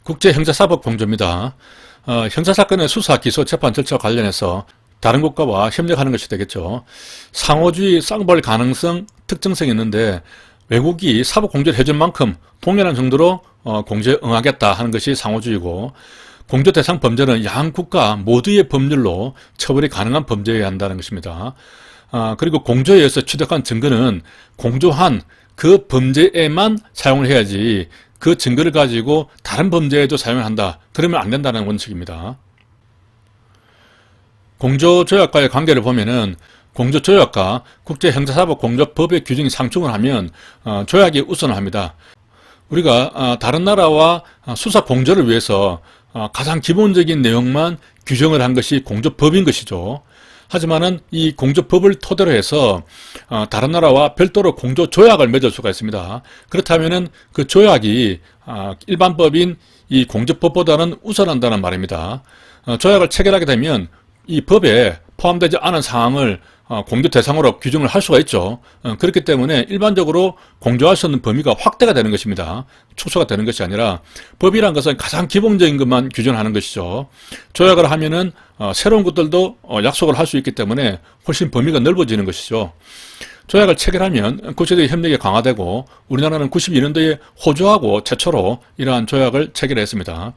국제형사사법공조입니다. 형사사건의 수사, 기소, 재판 절차와 관련해서 다른 국가와 협력하는 것이 되겠죠. 상호주의 쌍벌 가능성, 특정성이 있는데 외국이 사법공조를 해준 만큼 동일한 정도로 공조에 응하겠다 하는 것이 상호주의고, 공조 대상 범죄는 양 국가 모두의 법률로 처벌이 가능한 범죄여야 한다는 것입니다. 그리고 공조에 의해서 취득한 증거는 공조한 그 범죄에만 사용을 해야지 그 증거를 가지고 다른 범죄에도 사용을 한다. 그러면 안 된다는 원칙입니다. 공조조약과의 관계를 보면은 공조조약과 국제형사사법공조법의 규정이 상충을 하면 조약이 우선을 합니다. 우리가 다른 나라와 수사 공조를 위해서 가장 기본적인 내용만 규정을 한 것이 공조법인 것이죠. 하지만은 이 공조법을 토대로 해서 다른 나라와 별도로 공조조약을 맺을 수가 있습니다. 그렇다면은 그 조약이 일반법인 이 공조법보다는 우선한다는 말입니다. 조약을 체결하게 되면 이 법에 포함되지 않은 사항을 공조 대상으로 규정을 할 수가 있죠. 그렇기 때문에 일반적으로 공조할 수 있는 범위가 확대가 되는 것입니다. 축소가 되는 것이 아니라 법이란 것은 가장 기본적인 것만 규정하는 것이죠. 조약을 하면은 새로운 것들도 약속을 할 수 있기 때문에 훨씬 범위가 넓어지는 것이죠. 조약을 체결하면 국제적 협력이 강화되고, 우리나라는 92년도에 호주하고 최초로 이러한 조약을 체결했습니다.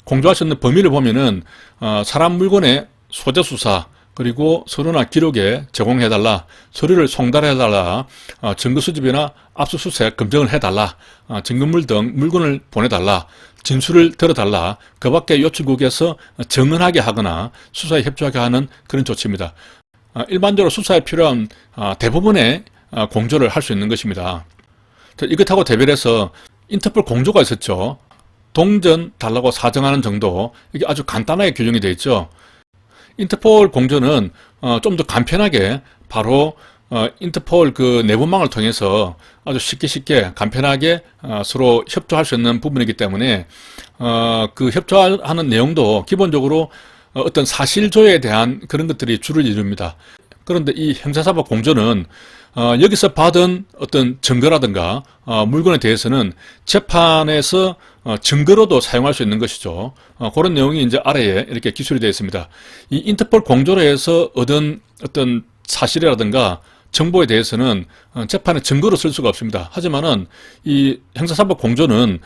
공조할 수 있는 범위를 보면은 사람 물건의 소재 수사, 그리고 서류나 기록에 제공해달라, 서류를 송달해달라, 증거 수집이나 압수수색, 검증을 해달라, 증거물 등 물건을 보내달라, 진술을 들어달라, 그 밖에 요청국에서 정언하게 하거나 수사에 협조하게 하는 그런 조치입니다. 일반적으로 수사에 필요한 대부분의 공조를 할 수 있는 것입니다. 이것하고 대별해서 인터폴 공조가 있었죠. 동전 달라고 사정하는 정도, 이게 아주 간단하게 규정이 되어 있죠. 인터폴 공조는 좀 더 간편하게 바로 인터폴 그 내부망을 통해서 아주 쉽게 간편하게 서로 협조할 수 있는 부분이기 때문에 그 협조하는 내용도 기본적으로 어떤 사실조회에 대한 그런 것들이 주를 이룹니다. 그런데 이 형사사법 공조는 여기서 받은 어떤 증거라든가 물건에 대해서는 재판에서 증거로도 사용할 수 있는 것이죠. 그런 내용이 이제 아래에 이렇게 기술이 되어 있습니다. 이 인터폴 공조로 해서 얻은 어떤 사실이라든가 정보에 대해서는 재판에 증거로 쓸 수가 없습니다. 하지만은 이 형사사법 공조는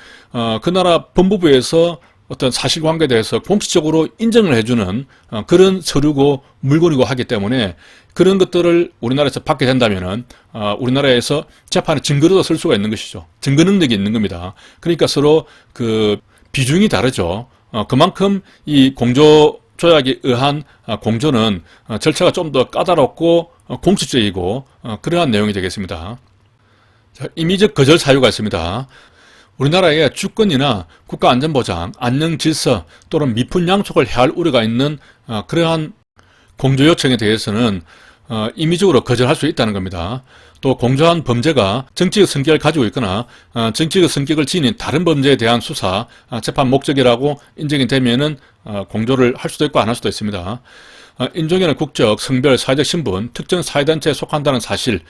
그 나라 법무부에서 어떤 사실관계에 대해서 공식적으로 인정을 해주는 그런 서류고 물건이고 하기 때문에 그런 것들을 우리나라에서 받게 된다면은 우리나라에서 재판에 증거로도 쓸 수가 있는 것이죠. 증거 능력이 있는 겁니다. 그러니까 서로 그 비중이 다르죠. 그만큼 이 공조 조약에 의한 공조는 절차가 좀 더 까다롭고 공식적이고 그러한 내용이 되겠습니다. 자, 임의적 거절 사유가 있습니다. 우리나라의 주권이나 국가안전보장, 안녕질서 또는 미풍 양속을 해할 우려가 있는 그러한 공조 요청에 대해서는 임의적으로 거절할 수 있다는 겁니다. 또 공조한 범죄가 정치적 성격을 가지고 있거나 정치적 성격을 지닌 다른 범죄에 대한 수사, 재판 목적이라고 인정이 되면은 공조를 할 수도 있고 안 할 수도 있습니다. 인종이나 국적, 성별, 사회적 신분, 특정 사회단체에 속한다는 사실,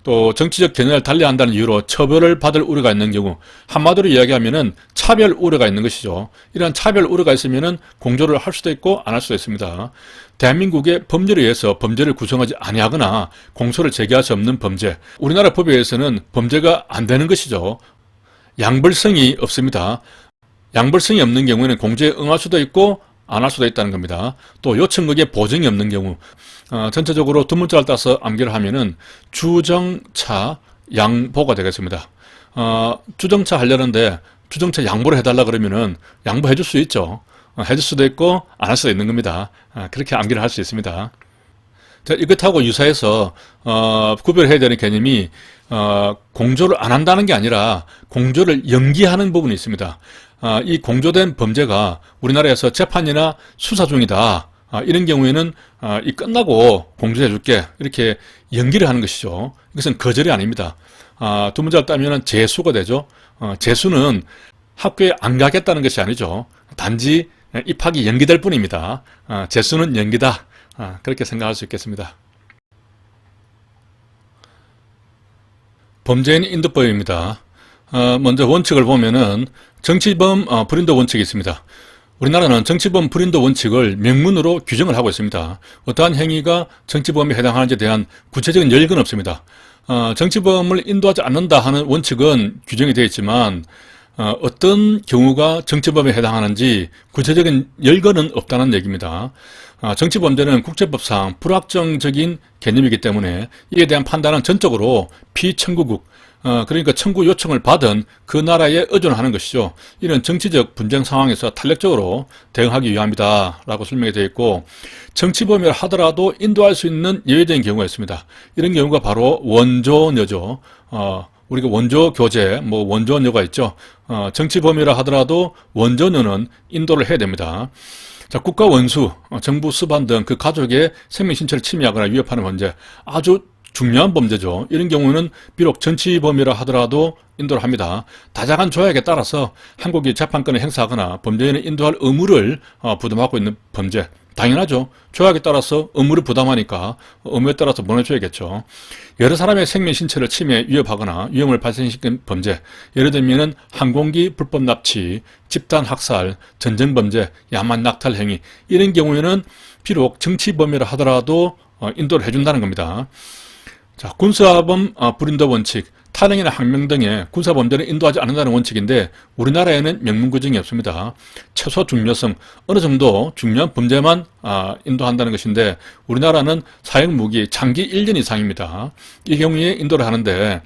또 정치적 견해를 달리한다는 이유로 처벌을 받을 우려가 있는 경우, 한마디로 이야기하면은 차별 우려가 있는 것이죠. 이러한 차별 우려가 있으면은 공조를 할 수도 있고 안 할 수도 있습니다. 대한민국의 법률에 의해서 범죄를 구성하지 아니하거나 공소를 제기할 수 없는 범죄, 우리나라 법에 의해서는 범죄가 안 되는 것이죠. 양벌성이 없습니다. 양벌성이 없는 경우에는 공조에 응할 수도 있고 안 할 수도 있다는 겁니다. 또 요청극에 보증이 없는 경우, 전체적으로 두 문자를 따서 암기를 하면은 주정차 양보가 되겠습니다. 주정차 하려는데 주정차 양보를 해달라 그러면은 양보해 줄 수 있죠. 해줄 수도 있고 안 할 수도 있는 겁니다. 그렇게 암기를 할 수 있습니다. 자, 이것하고 유사해서 구별해야 되는 개념이 공조를 안 한다는 게 아니라 공조를 연기하는 부분이 있습니다. 이 공조된 범죄가 우리나라에서 재판이나 수사 중이다. 이런 경우에는 이 끝나고 공조해 줄게. 이렇게 연기를 하는 것이죠. 이것은 거절이 아닙니다. 두 문자를 따면 재수가 되죠. 재수는 학교에 안 가겠다는 것이 아니죠. 단지 입학이 연기될 뿐입니다. 재수는 연기다. 그렇게 생각할 수 있겠습니다. 범죄인 인도법입니다. 먼저 원칙을 보면은 정치범 불인도 원칙이 있습니다. 우리나라는 정치범 불인도 원칙을 명문으로 규정을 하고 있습니다. 어떠한 행위가 정치범에 해당하는지에 대한 구체적인 열거는 없습니다. 정치범을 인도하지 않는다 하는 원칙은 규정이 되어 있지만 어떤 경우가 정치범에 해당하는지 구체적인 열거는 없다는 얘기입니다. 정치범죄는 국제법상 불확정적인 개념이기 때문에 이에 대한 판단은 전적으로 피청구국, 그러니까 청구 요청을 받은 그 나라에 의존하는 것이죠. 이런 정치적 분쟁 상황에서 탄력적으로 대응하기 위함이다 라고 설명이 되어 있고, 정치범이라 하더라도 인도할 수 있는 예외적인 경우가 있습니다. 이런 경우가 바로 원조녀죠. 우리가 원조 교제, 원조녀가 있죠. 정치범이라 하더라도 원조녀는 인도를 해야 됩니다. 자, 국가 원수, 정부 수반 등 그 가족의 생명 신체를 침해하거나 위협하는 범죄, 아주 중요한 범죄죠. 이런 경우는 비록 정치범이라 하더라도 인도를 합니다. 다자간 조약에 따라서 한국이 재판권을 행사하거나 범죄인을 인도할 의무를 부담하고 있는 범죄, 당연하죠. 조약에 따라서 의무를 부담하니까 의무에 따라서 보내줘야겠죠. 여러 사람의 생명 신체를 침해, 위협하거나 위험을 발생시킨 범죄, 예를 들면 항공기 불법 납치, 집단 학살, 전쟁 범죄, 야만 낙탈 행위, 이런 경우에는 비록 정치범이라 하더라도 인도를 해준다는 겁니다. 자, 군사범 불인도 원칙, 탄핵이나 항명 등의 군사범죄를 인도하지 않는다는 원칙인데 우리나라에는 명문 규정이 없습니다. 최소 중요성, 어느 정도 중요한 범죄만 인도한다는 것인데 우리나라는 사형무기 장기 1년 이상입니다. 이 경우에 인도를 하는데,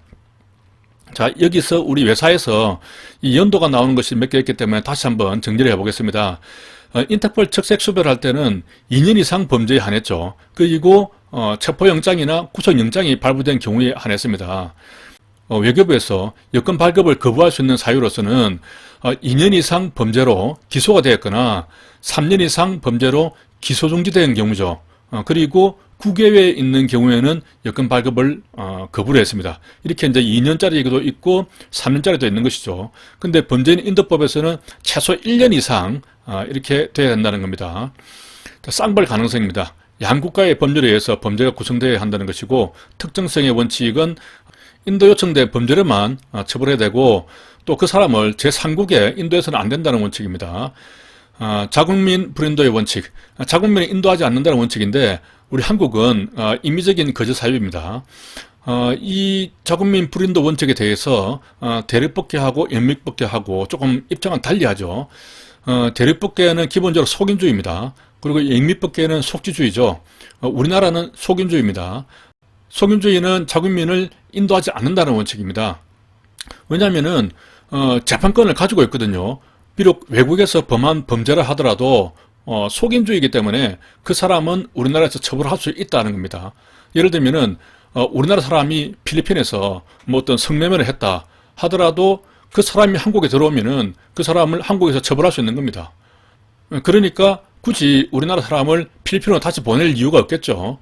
자, 여기서 우리 회사에서 이 연도가 나오는 것이 몇 개 있기 때문에 다시 한번 정리를 해보겠습니다. 인터폴 적색 수배를 할 때는 2년 이상 범죄에 한했죠. 그리고 체포영장이나 구속영장이 발부된 경우에 한했습니다. 외교부에서 여권 발급을 거부할 수 있는 사유로서는 2년 이상 범죄로 기소가 되었거나 3년 이상 범죄로 기소 중지된 경우죠. 그리고 국외에 있는 경우에는 여권 발급을 거부를 했습니다. 이렇게 이제 2년짜리도 있고 3년짜리도 있는 것이죠. 근데 범죄인 인도법에서는 최소 1년 이상 이렇게 돼야 된다는 겁니다. 자, 쌍벌 가능성입니다. 양국가의 법률에 의해서 범죄가 구성되어야 한다는 것이고, 특정성의 원칙은 인도 요청된 범죄를만 처벌해야 되고, 또 그 사람을 제3국에 인도해서는 안 된다는 원칙입니다. 자국민 불인도의 원칙, 자국민을 인도하지 않는다는 원칙인데 우리 한국은 임의적인 거짓 사유입니다. 이 자국민 불인도 원칙에 대해서 대립법계하고 영미법계하고 조금 입장은 달리하죠. 대립법계는 기본적으로 속인주의입니다. 그리고 영미법계는 속지주의죠. 우리나라는 속인주의입니다. 속인주의는 자국민을 인도하지 않는다는 원칙입니다. 왜냐하면은 재판권을 가지고 있거든요. 비록 외국에서 범한 범죄를 하더라도 속인주의이기 때문에 그 사람은 우리나라에서 처벌할 수 있다는 겁니다. 예를 들면은 우리나라 사람이 필리핀에서 어떤 성매매를 했다 하더라도 그 사람이 한국에 들어오면은 그 사람을 한국에서 처벌할 수 있는 겁니다. 그러니까 굳이 우리나라 사람을 필리핀으로 다시 보낼 이유가 없겠죠.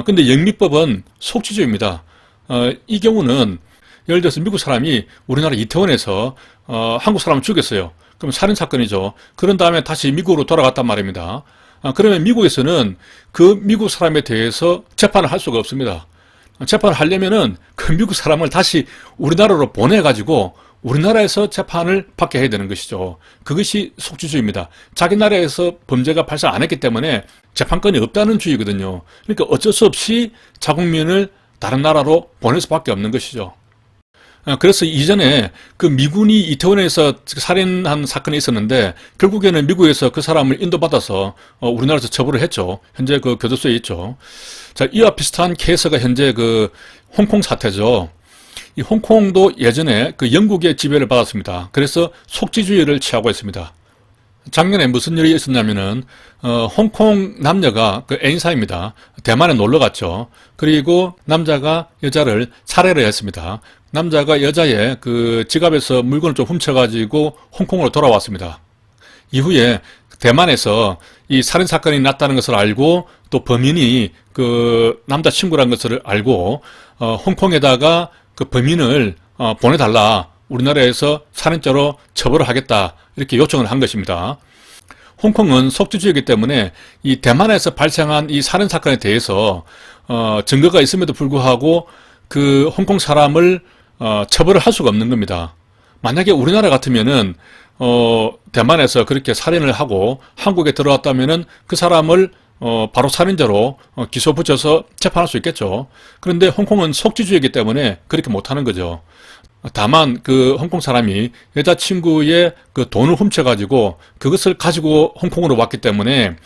근데 영미법은 속지주의입니다. 이 경우는 예를 들어서 미국 사람이 우리나라 이태원에서 한국 사람을 죽였어요. 그럼 살인사건이죠. 그런 다음에 다시 미국으로 돌아갔단 말입니다. 그러면 미국에서는 그 미국 사람에 대해서 재판을 할 수가 없습니다. 재판을 하려면은 그 미국 사람을 다시 우리나라로 보내가지고 우리나라에서 재판을 받게 해야 되는 것이죠. 그것이 속지주의입니다. 자기 나라에서 범죄가 발생 안 했기 때문에 재판권이 없다는 주의거든요. 그러니까 어쩔 수 없이 자국민을 다른 나라로 보낼 수밖에 없는 것이죠. 그래서 이전에 그 미군이 이태원에서 살인한 사건이 있었는데 결국에는 미국에서 그 사람을 인도받아서 우리나라에서 처벌을 했죠. 현재 그 교도소에 있죠. 자, 이와 비슷한 케이스가 현재 그 홍콩 사태죠. 이 홍콩도 예전에 그 영국의 지배를 받았습니다. 그래서 속지주의를 취하고 있습니다. 작년에 무슨 일이 있었냐면은 홍콩 남녀가 그 애인 사이입니다. 대만에 놀러 갔죠. 그리고 남자가 여자를 살해를 했습니다. 남자가 여자의 그 지갑에서 물건을 좀 훔쳐가지고 홍콩으로 돌아왔습니다. 이후에 대만에서 이 살인 사건이 났다는 것을 알고 또 범인이 그 남자친구라는 것을 알고 홍콩에다가 그 범인을 보내달라, 우리나라에서 살인죄로 처벌을 하겠다, 이렇게 요청을 한 것입니다. 홍콩은 속지주의이기 때문에 이 대만에서 발생한 이 살인 사건에 대해서 증거가 있음에도 불구하고 그 홍콩 사람을 처벌을 할 수가 없는 겁니다. 만약에 우리나라 같으면은 대만에서 그렇게 살인을 하고 한국에 들어왔다면은 그 사람을 바로 살인자로 기소 붙여서 재판할 수 있겠죠. 그런데 홍콩은 속지주의이기 때문에 그렇게 못하는 거죠. 다만 그 홍콩 사람이 여자친구의 그 돈을 훔쳐가지고 그것을 가지고 홍콩으로 왔기 때문에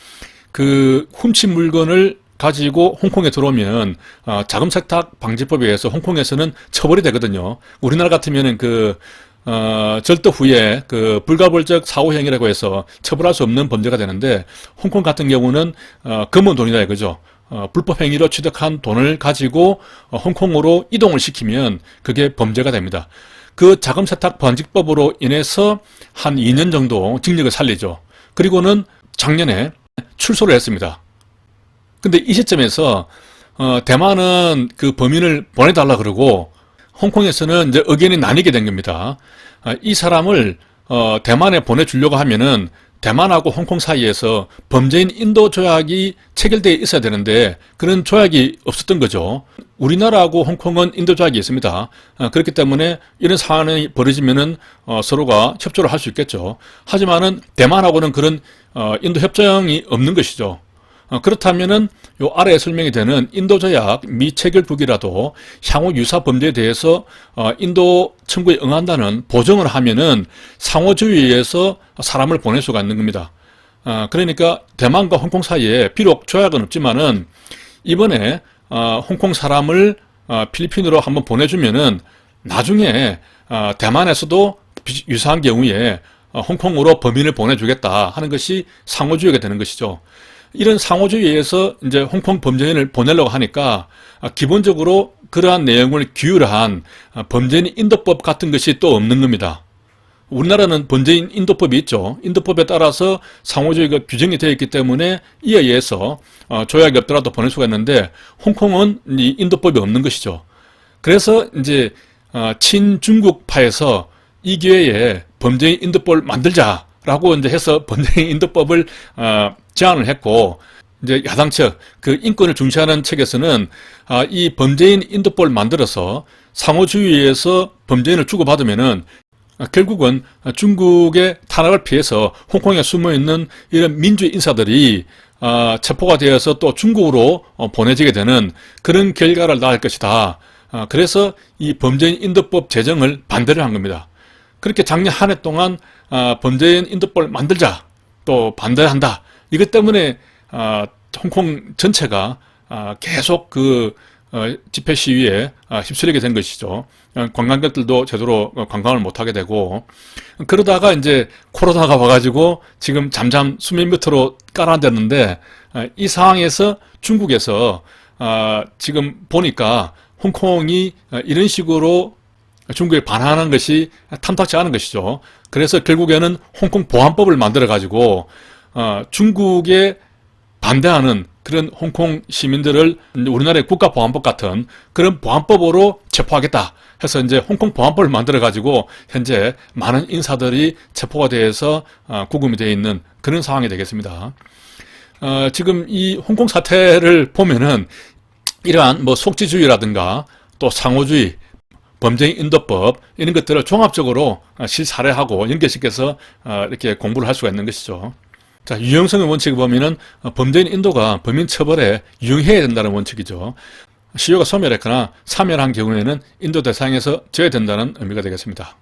그 훔친 물건을 가지고 홍콩에 들어오면 자금 세탁 방지법에 의해서 홍콩에서는 처벌이 되거든요. 우리나라 같으면은 절도 후에 그 불가벌적 사후행위라고 해서 처벌할 수 없는 범죄가 되는데 홍콩 같은 경우는 검은 돈이다 이거죠. 불법 행위로 취득한 돈을 가지고 홍콩으로 이동을 시키면 그게 범죄가 됩니다. 그 자금 세탁 방지법으로 인해서 한 2년 정도 징역을 살리죠. 그리고는 작년에 출소를 했습니다. 근데 이 시점에서 대만은 그 범인을 보내달라 그러고 홍콩에서는 이제 의견이 나뉘게 된 겁니다. 이 사람을 대만에 보내주려고 하면은 대만하고 홍콩 사이에서 범죄인 인도 조약이 체결되어 있어야 되는데 그런 조약이 없었던 거죠. 우리나라하고 홍콩은 인도 조약이 있습니다. 그렇기 때문에 이런 상황이 벌어지면은 서로가 협조를 할 수 있겠죠. 하지만은 대만하고는 그런 인도 협정이 없는 것이죠. 그렇다면은 요 아래에 설명이 되는 인도조약 미체결국이라도 향후 유사 범죄에 대해서 인도 청구에 응한다는 보정을 하면은 상호주의에서 사람을 보낼 수가 있는 겁니다. 그러니까 대만과 홍콩 사이에 비록 조약은 없지만은 이번에 홍콩 사람을 필리핀으로 한번 보내주면은 나중에 대만에서도 유사한 경우에 홍콩으로 범인을 보내주겠다 하는 것이 상호주의가 되는 것이죠. 이런 상호주의에서 이제 홍콩 범죄인을 보내려고 하니까 기본적으로 그러한 내용을 규율한 범죄인 인도법 같은 것이 또 없는 겁니다. 우리나라는 범죄인 인도법이 있죠. 인도법에 따라서 상호주의가 규정이 되어 있기 때문에 이에 의해서 조약이 없더라도 보낼 수가 있는데 홍콩은 이 인도법이 없는 것이죠. 그래서 이제 친중국파에서 이 기회에 범죄인 인도법을 만들자라고 이제 해서 범죄인 인도법을 제안을 했고, 이제 야당 측, 그 인권을 중시하는 측에서는 이 범죄인 인도법을 만들어서 상호주의에서 범죄인을 주고받으면은 결국은 중국의 탄압을 피해서 홍콩에 숨어있는 이런 민주주의 인사들이 체포가 되어서 또 중국으로 보내지게 되는 그런 결과를 낳을 것이다. 그래서 이 범죄인 인도법 제정을 반대를 한 겁니다. 그렇게 작년 한 해 동안 범죄인 인도법을 만들자, 또 반대한다. 이것 때문에 홍콩 전체가 계속 그 집회 시위에 휩쓸리게 된 것이죠. 관광객들도 제대로 관광을 못하게 되고, 그러다가 이제 코로나가 와가지고 지금 잠잠 수면 밑으로 깔아놨는데, 이 상황에서 중국에서 지금 보니까 홍콩이 이런 식으로 중국에 반항하는 것이 탐탁지 않은 것이죠. 그래서 결국에는 홍콩 보안법을 만들어 가지고 중국에 반대하는 그런 홍콩 시민들을 우리나라의 국가보안법 같은 그런 보안법으로 체포하겠다 해서 이제 홍콩 보안법을 만들어 가지고 현재 많은 인사들이 체포가 돼서 구금이 되어 있는 그런 상황이 되겠습니다. 지금 이 홍콩 사태를 보면은 이러한 뭐 속지주의라든가 또 상호주의, 범죄인 인도법 이런 것들을 종합적으로 실사례하고 연결시켜서 이렇게 공부를 할 수가 있는 것이죠. 자, 유형성의 원칙을 보면은 범죄인 인도가 범인 처벌에 유용해야 된다는 원칙이죠. 시효가 소멸했거나 사멸한 경우에는 인도 대상에서 제외된다는 의미가 되겠습니다.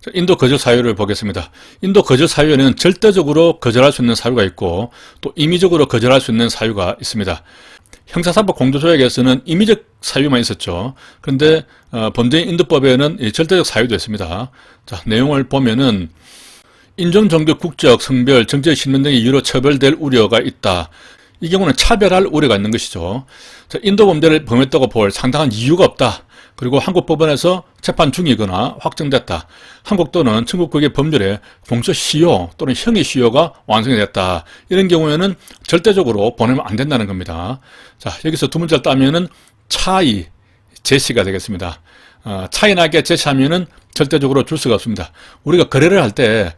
자, 인도 거절 사유를 보겠습니다. 인도 거절 사유에는 절대적으로 거절할 수 있는 사유가 있고 또 임의적으로 거절할 수 있는 사유가 있습니다. 형사사법 공조조약에서는 임의적 사유만 있었죠. 그런데 범죄인 인도법에는 절대적 사유도 있습니다. 자, 내용을 보면은 인종, 종교, 국적, 성별, 정치적 신분 등의 이유로 처벌될 우려가 있다. 이 경우는 차별할 우려가 있는 것이죠. 자, 인도 범죄를 범했다고 볼 상당한 이유가 없다. 그리고 한국 법원에서 재판 중이거나 확정됐다. 한국 또는 청구국의 법률에 공소시효 또는 형의시효가 완성이 됐다. 이런 경우에는 절대적으로 보내면 안 된다는 겁니다. 자, 여기서 두 문자를 따면은 차이, 제시가 되겠습니다. 차이 나게 제시하면은 절대적으로 줄 수가 없습니다. 우리가 거래를 할 때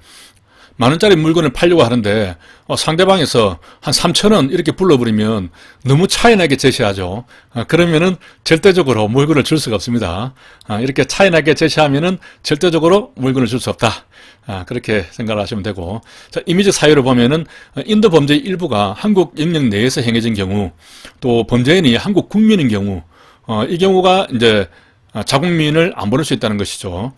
10,000원짜리 물건을 팔려고 하는데 상대방에서 한 3,000원 이렇게 불러버리면 너무 차이나게 제시하죠. 그러면은 절대적으로 물건을 줄 수가 없습니다. 이렇게 차이나게 제시하면은 절대적으로 물건을 줄 수 없다. 그렇게 생각을 하시면 되고, 자, 이미지 사유를 보면은 인도 범죄의 일부가 한국 영역 내에서 행해진 경우, 또 범죄인이 한국 국민인 경우, 이 경우가 이제 자국민을 안 보낼 수 있다는 것이죠.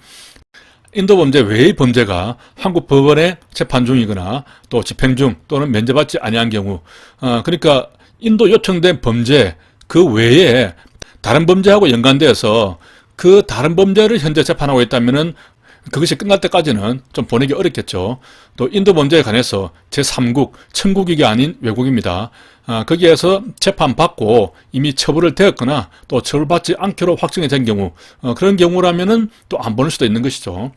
인도 범죄 외의 범죄가 한국 법원에 재판 중이거나 또 집행 중 또는 면제받지 아니한 경우, 그러니까 인도 요청된 범죄 그 외에 다른 범죄하고 연관되어서 그 다른 범죄를 현재 재판하고 있다면은 그것이 끝날 때까지는 좀 보내기 어렵겠죠. 또 인도 범죄에 관해서 제3국, 천국이 아닌 외국입니다. 거기에서 재판받고 이미 처벌을 되었거나 또 처벌받지 않기로 확정이 된 경우, 그런 경우라면은 또 안 보낼 수도 있는 것이죠.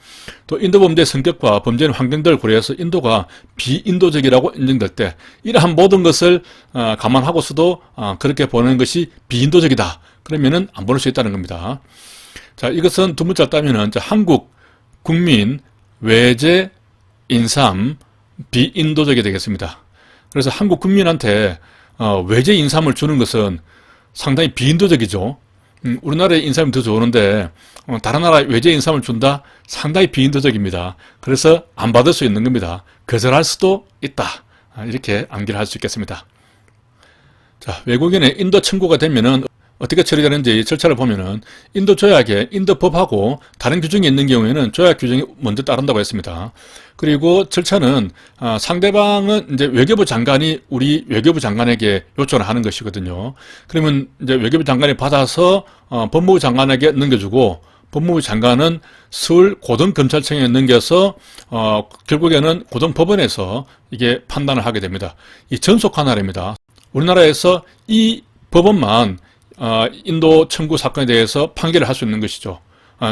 또 인도 범죄의 성격과 범죄의 환경들을 고려해서 인도가 비인도적이라고 인정될 때 이러한 모든 것을 감안하고서도 그렇게 보내는 것이 비인도적이다. 그러면은 안 보낼 수 있다는 겁니다. 자, 이것은 두 문자를 따면은 한국 국민, 외제, 인삼, 비인도적이 되겠습니다. 그래서 한국 국민한테 외제 인삼을 주는 것은 상당히 비인도적이죠. 우리나라의 인삼이 더 좋은데 다른 나라에 외제 인삼을 준다? 상당히 비인도적입니다. 그래서 안 받을 수 있는 겁니다. 거절할 수도 있다. 이렇게 암기를 할 수 있겠습니다. 자, 외국인의 인도 청구가 되면은 어떻게 처리되는지 절차를 보면은 인도 조약에 인도 법하고 다른 규정이 있는 경우에는 조약 규정이 먼저 따른다고 했습니다. 그리고 절차는 상대방은 이제 외교부 장관이 우리 외교부 장관에게 요청을 하는 것이거든요. 그러면 이제 외교부 장관이 받아서 법무부 장관에게 넘겨주고 법무부 장관은 서울 고등검찰청에 넘겨서 결국에는 고등법원에서 이게 판단을 하게 됩니다. 이 전속 관할입니다. 우리나라에서 이 법원만 인도 청구 사건에 대해서 판결을 할 수 있는 것이죠.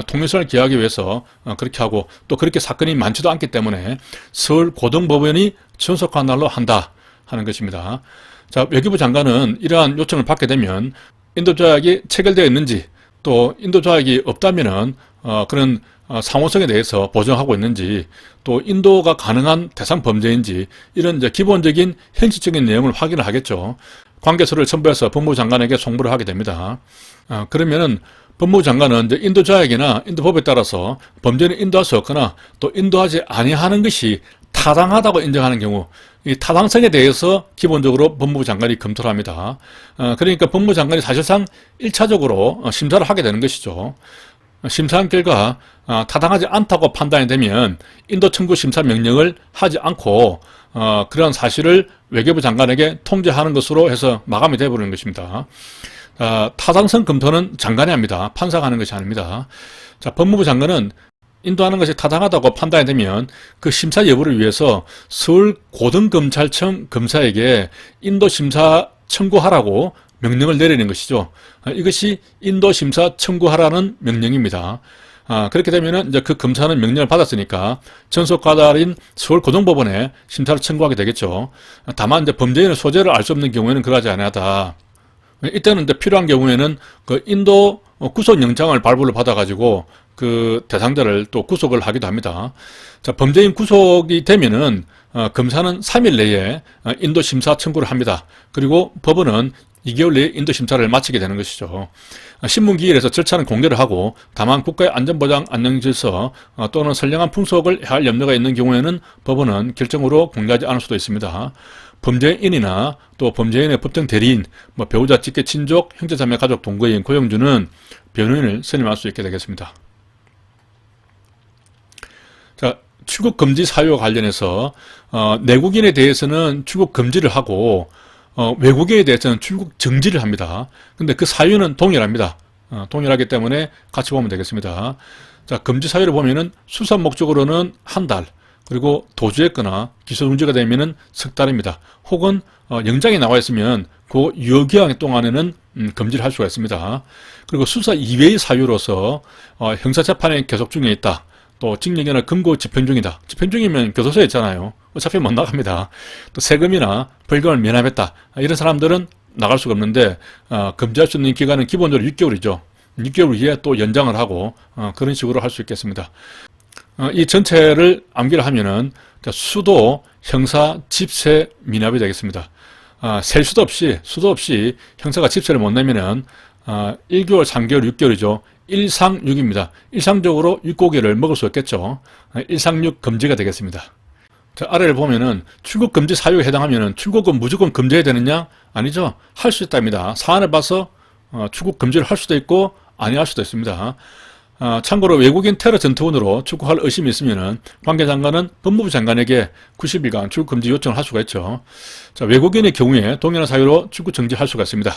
통일선을 기하기 위해서 그렇게 하고 또 그렇게 사건이 많지도 않기 때문에 서울 고등법원이 전속 관할로 한다 하는 것입니다. 자, 외교부 장관은 이러한 요청을 받게 되면 인도 조약이 체결되어 있는지 또 인도 조약이 없다면은 그런 상호성에 대해서 보정하고 있는지 또 인도가 가능한 대상 범죄인지 이런 이제 기본적인 현실적인 내용을 확인을 하겠죠. 관계서를 첨부해서 법무부 장관에게 송부를 하게 됩니다. 그러면은 법무부 장관은 이제 인도 조약이나 인도 법에 따라서 범죄는 인도할 수 없거나 또 인도하지 아니하는 것이 타당하다고 인정하는 경우 이 타당성에 대해서 기본적으로 법무부 장관이 검토를 합니다. 그러니까 법무부 장관이 사실상 1차적으로 심사를 하게 되는 것이죠. 심사한 결과 타당하지 않다고 판단이 되면 인도 청구 심사 명령을 하지 않고 그런 사실을 외교부 장관에게 통지하는 것으로 해서 마감이 되어버리는 것입니다. 타당성 검토는 장관이 합니다. 판사가 하는 것이 아닙니다. 자, 법무부 장관은 인도하는 것이 타당하다고 판단이 되면 그 심사 여부를 위해서 서울 고등검찰청 검사에게 인도 심사 청구하라고 명령을 내리는 것이죠. 이것이 인도 심사 청구하라는 명령입니다. 그렇게 되면은 이제 그 검사는 명령을 받았으니까 전속 과달인 서울 고등법원에 심사를 청구하게 되겠죠. 다만 이제 범죄인의 소재를 알 수 없는 경우에는 그러하지 아니하다. 이때는 이제 필요한 경우에는 그 인도 구속영장을 발부를 받아가지고 그 대상자를 또 구속을 하기도 합니다. 자, 범죄인 구속이 되면은 검사는 3일 내에 인도 심사 청구를 합니다. 그리고 법원은 2개월 내에 인도 심사를 마치게 되는 것이죠. 신문기일에서 절차는 공개를 하고 다만 국가의 안전보장, 안녕질서 또는 선량한 풍속을 해할 염려가 있는 경우에는 법원은 결정으로 공개하지 않을 수도 있습니다. 범죄인이나 또 범죄인의 법정 대리인, 배우자, 직계, 친족, 형제자매, 가족, 동거인, 고용주는 변호인을 선임할 수 있게 되겠습니다. 자, 출국 금지 사유와 관련해서 내국인에 대해서는 출국 금지를 하고 외국인에 대해서는 출국 정지를 합니다. 근데 그 사유는 동일합니다. 동일하기 때문에 같이 보면 되겠습니다. 자, 금지 사유를 보면은 수사 목적으로는 한 달, 그리고 도주했거나 기소중지가 되면은 석 달입니다. 혹은 영장이 나와 있으면 그 유효기간 동안에는 금지를 할 수가 있습니다. 그리고 수사 이외의 사유로서 형사재판이 계속 중에 있다. 또 징역이나 금고 집행 중이다. 집행 중이면 교도소에 있잖아요. 어차피 못 나갑니다. 또 세금이나 벌금을 면함했다. 이런 사람들은 나갈 수가 없는데 금지할 수 있는 기간은 기본적으로 6개월이죠. 6개월 이후에 또 연장을 하고 그런 식으로 할 수 있겠습니다. 이 전체를 암기를 하면은 수도, 형사, 집세, 미납이 되겠습니다. 셀 수도 없이 형사가 집세를 못 내면은 1개월, 3개월, 6개월이죠. 일상육입니다. 일상적으로 육고기를 먹을 수 없겠죠. 일상육 금지가 되겠습니다. 자, 아래를 보면은 출국 금지 사유에 해당하면은 출국은 무조건 금지해야 되느냐? 아니죠. 할 수 있답니다. 사안을 봐서 출국 금지를 할 수도 있고 아니할 수도 있습니다. 참고로 외국인 테러 전투원으로 출국할 의심이 있으면은 관계장관은 법무부 장관에게 90일간 출국 금지 요청을 할 수가 있죠. 자, 외국인의 경우에 동일한 사유로 출국 정지할 수가 있습니다.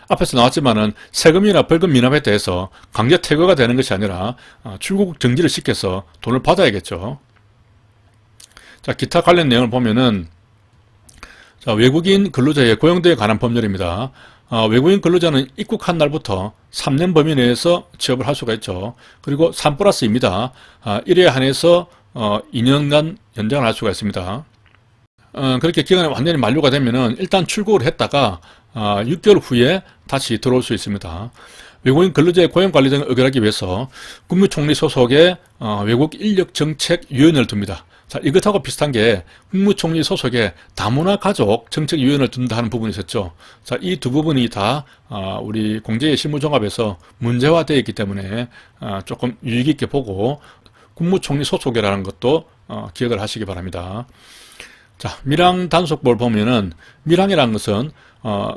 앞에서 나왔지만은 세금이나 벌금 미납에 대해서 강제 퇴거가 되는 것이 아니라 출국 정지를 시켜서 돈을 받아야겠죠. 자, 기타 관련 내용을 보면은 자, 외국인 근로자의 고용도에 관한 법률입니다. 외국인 근로자는 입국한 날부터 3년 범위 내에서 취업을 할 수가 있죠. 그리고 3+2입니다. 1회 한해서 2년간 연장을 할 수가 있습니다. 그렇게 기간이 완전히 만료가 되면은 일단 출국을 했다가 6개월 후에 다시 들어올 수 있습니다. 외국인 근로자의 고용관리 등을 의결하기 위해서 국무총리 소속의 외국인력정책위원회를 둡니다. 자, 이것하고 비슷한 게 국무총리 소속의 다문화가족 정책위원회를 둔다 하는 부분이 있었죠. 자, 이 두 부분이 다 우리 공제의 실무종합에서 문제화되어 있기 때문에 조금 유익 있게 보고 국무총리 소속이라는 것도 기억을 하시기 바랍니다. 자, 밀항 단속법을 보면은 밀항이라는 것은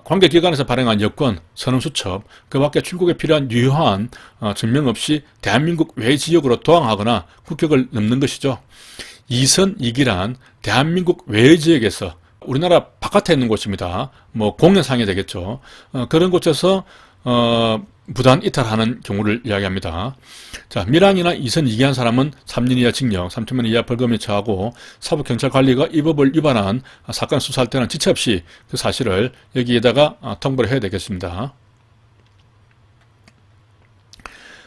관계기관에서 발행한 여권, 선언수첩, 그 밖에 출국에 필요한 유효한 증명 없이 대한민국 외 지역으로 도항하거나 국격을 넘는 것이죠. 2선 2기란 대한민국 외 지역에서 우리나라 바깥에 있는 곳입니다. 뭐 공연상이 되겠죠. 그런 곳에서 무단 이탈하는 경우를 이야기합니다. 자, 밀항이나 2선 2기한 사람은 3년 이하 징역, 3천만 원 이하 벌금에 처하고 사법경찰관리가 이 법을 위반한 사건 수사할 때는 지체 없이 그 사실을 여기에다가 통보를 해야 되겠습니다.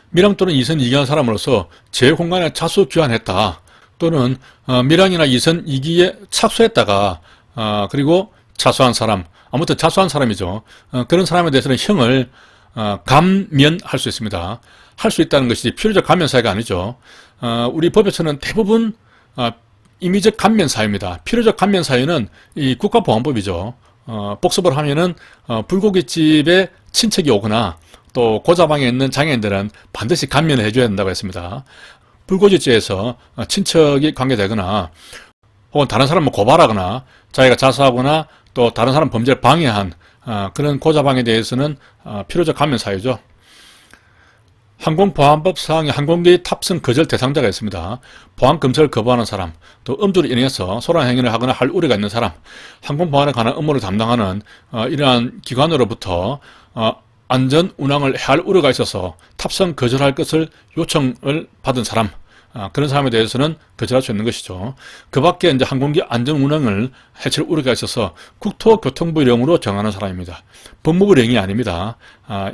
밀항 또는 2선 2기한 사람으로서 제 공간에 자수 귀환했다. 또는 밀항이나 2선 2기에 착수했다가 그리고 자수한 사람, 아무튼 자수한 사람이죠. 그런 사람에 대해서는 형을 감면할 수 있습니다. 할 수 있다는 것이 필요적 감면 사유가 아니죠. 우리 법에서는 대부분 임의적 감면 사유입니다. 필요적 감면 사유는 이 국가보안법이죠. 복습을 하면은 불고기집에 친척이 오거나 또 고자방에 있는 장애인들은 반드시 감면을 해줘야 된다고 했습니다. 불고지죄에서 친척이 관계되거나 혹은 다른 사람을 고발하거나 자기가 자수하거나 또 다른 사람 범죄를 방해한 그런 고자방에 대해서는 필요적 감면 사유죠. 항공보안법 사항에 항공기 탑승 거절 대상자가 있습니다. 보안 검사를 거부하는 사람, 또 음주로 인해서 소란 행위를 하거나 할 우려가 있는 사람, 항공보안에 관한 업무를 담당하는 이러한 기관으로부터 안전 운항을 해야 할 우려가 있어서 탑승 거절할 것을 요청을 받은 사람, 그런 사람에 대해서는 거절할 수 있는 것이죠. 그 밖에 이제 항공기 안전 운항을 해칠 우려가 있어서 국토교통부령으로 정하는 사람입니다. 법무부령이 아닙니다.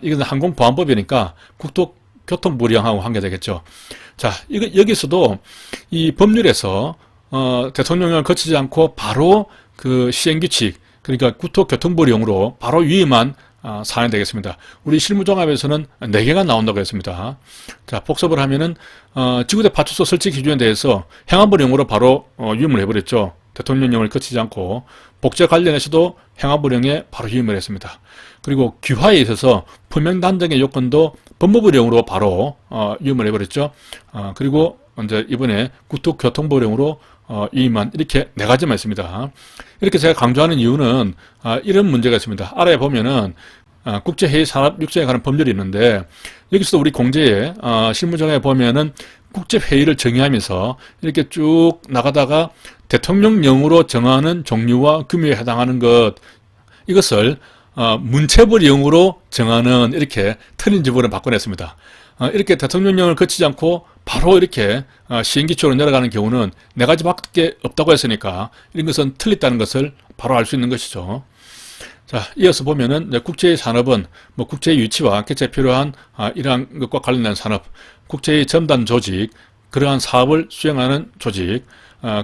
이것은 항공보안법이니까 국토교통부령하고 관계되겠죠. 자, 여기서도 이 법률에서 대통령령을 거치지 않고 바로 그 시행규칙, 그러니까 국토교통부령으로 바로 위임한 사안이 되겠습니다. 우리 실무종합에서는 4개가 나온다고 했습니다. 자, 복습을 하면은 지구대 파출소 설치 기준에 대해서 행안부령으로 바로 위임을 해버렸죠. 대통령령을 거치지 않고 복제 관련해서도 행안부령에 바로 위임을 했습니다. 그리고 귀화에 있어서 품행단정의 요건도 법무부령으로 바로 위임을 해버렸죠. 그리고 이제 이번에 국토교통부령으로 위임한 이렇게 4가지만 있습니다. 이렇게 제가 강조하는 이유는 이런 문제가 있습니다. 아래에 보면은 국제회의 산업 육성에 관한 법률이 있는데 여기서도 우리 공제에 실무정에 보면은 국제회의를 정의하면서 이렇게 쭉 나가다가 대통령령으로 정하는 종류와 규모에 해당하는 것, 이것을 문체부령으로 정하는 이렇게 틀린 지분을 바꿔냈습니다. 이렇게 대통령령을 거치지 않고 바로 이렇게 시행규칙으로 내려가는 경우는 4가지밖에 없다고 했으니까 이런 것은 틀렸다는 것을 바로 알 수 있는 것이죠. 자, 이어서 보면은 국제의 산업은 뭐 국제의 유치와 개최에 필요한 이러한 것과 관련된 산업, 국제의 전단 조직, 그러한 사업을 수행하는 조직,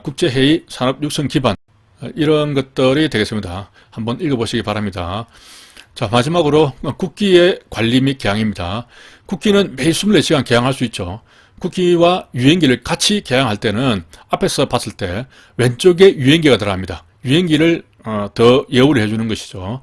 국제회의 산업 육성 기반, 이런 것들이 되겠습니다. 한번 읽어보시기 바랍니다. 자, 마지막으로 국기의 관리 및 개항입니다. 국기는 매일 24시간 개항할 수 있죠. 국기와 유행기를 같이 개항할 때는 앞에서 봤을 때 왼쪽에 유행기가 들어갑니다. 유행기를 더 예우를 해주는 것이죠.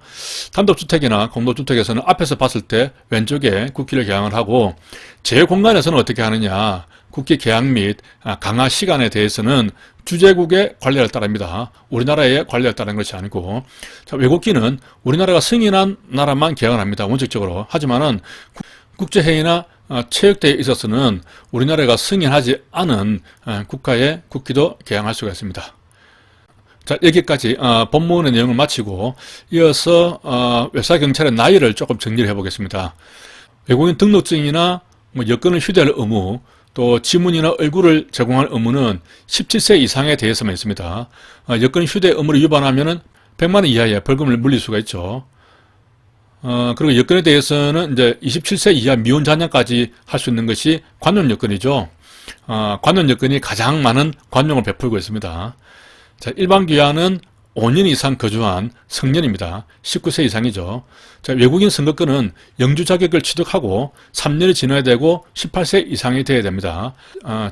단독주택이나 공동주택에서는 앞에서 봤을 때 왼쪽에 국기를 개항을 하고, 제 공간에서는 어떻게 하느냐, 국기 개항 및 강화 시간에 대해서는 주재국의 관례를 따릅니다. 우리나라의 관례를 따르는 것이 아니고, 자, 외국기는 우리나라가 승인한 나라만 개항을 합니다. 원칙적으로. 하지만은 국제회의나 체육대회에 있어서는 우리나라가 승인하지 않은 국가의 국기도 개항할 수가 있습니다. 자, 여기까지 본문의 내용을 마치고 이어서 외사경찰의 나이를 조금 정리를 해보겠습니다. 외국인 등록증이나 여권을 휴대할 의무, 또 지문이나 얼굴을 제공할 의무는 17세 이상에 대해서만 있습니다. 여권 휴대 의무를 위반하면 100만 원 이하의 벌금을 물릴 수가 있죠. 그리고 여권에 대해서는 이제 27세 이하 미혼 자녀까지 할 수 있는 것이 관용 여권이죠. 관용 여권이 가장 많은 관용을 베풀고 있습니다. 자, 일반 귀화는 5년 이상 거주한 성년입니다. 19세 이상이죠. 자, 외국인 선거권은 영주 자격을 취득하고 3년이 지나야 되고 18세 이상이 돼야 됩니다.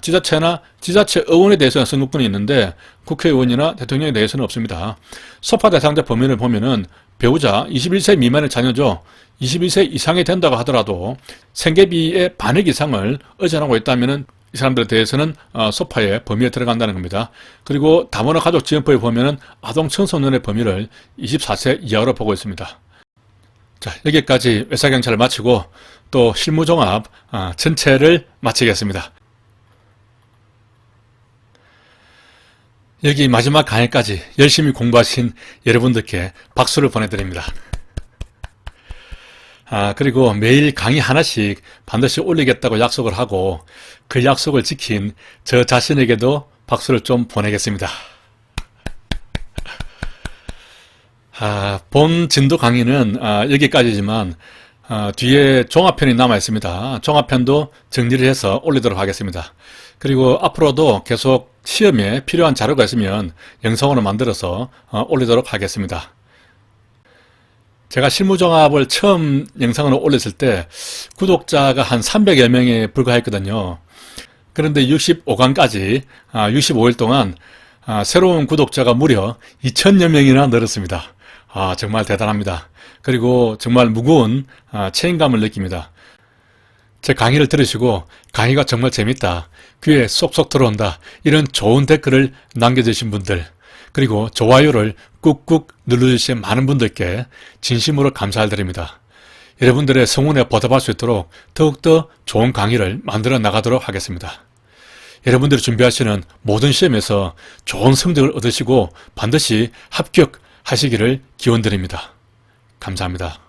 지자체나 지자체 의원에 대해서는 선거권이 있는데 국회의원이나 대통령에 대해서는 없습니다. 소파 대상자 범위를 보면은 배우자 21세 미만의 자녀죠. 21세 이상이 된다고 하더라도 생계비의 반액 이상을 의존하고 있다면은 이 사람들에 대해서는 소파의 범위에 들어간다는 겁니다. 그리고 다문화 가족 지원법에 보면은 아동 청소년의 범위를 24세 이하로 보고 있습니다. 자, 여기까지 외사경찰을 마치고 또 실무종합 전체를 마치겠습니다. 여기 마지막 강의까지 열심히 공부하신 여러분들께 박수를 보내드립니다. 그리고 매일 강의 하나씩 반드시 올리겠다고 약속을 하고 그 약속을 지킨 저 자신에게도 박수를 좀 보내겠습니다. 본 진도 강의는 여기까지지만 뒤에 종합편이 남아 있습니다. 종합편도 정리를 해서 올리도록 하겠습니다. 그리고 앞으로도 계속 시험에 필요한 자료가 있으면 영상으로 만들어서 올리도록 하겠습니다. 제가 실무종합을 처음 영상으로 올렸을 때 구독자가 한 300여 명에 불과했거든요. 그런데 65강까지 65일 동안 새로운 구독자가 무려 2000여 명이나 늘었습니다. 정말 대단합니다. 그리고 정말 무거운 책임감을 느낍니다. 제 강의를 들으시고 강의가 정말 재밌다, 귀에 쏙쏙 들어온다, 이런 좋은 댓글을 남겨주신 분들, 그리고 좋아요를 꾹꾹 눌러주신 많은 분들께 진심으로 감사를 드립니다. 여러분들의 성원에 보답할 수 있도록 더욱더 좋은 강의를 만들어 나가도록 하겠습니다. 여러분들이 준비하시는 모든 시험에서 좋은 성적을 얻으시고 반드시 합격하시기를 기원드립니다. 감사합니다.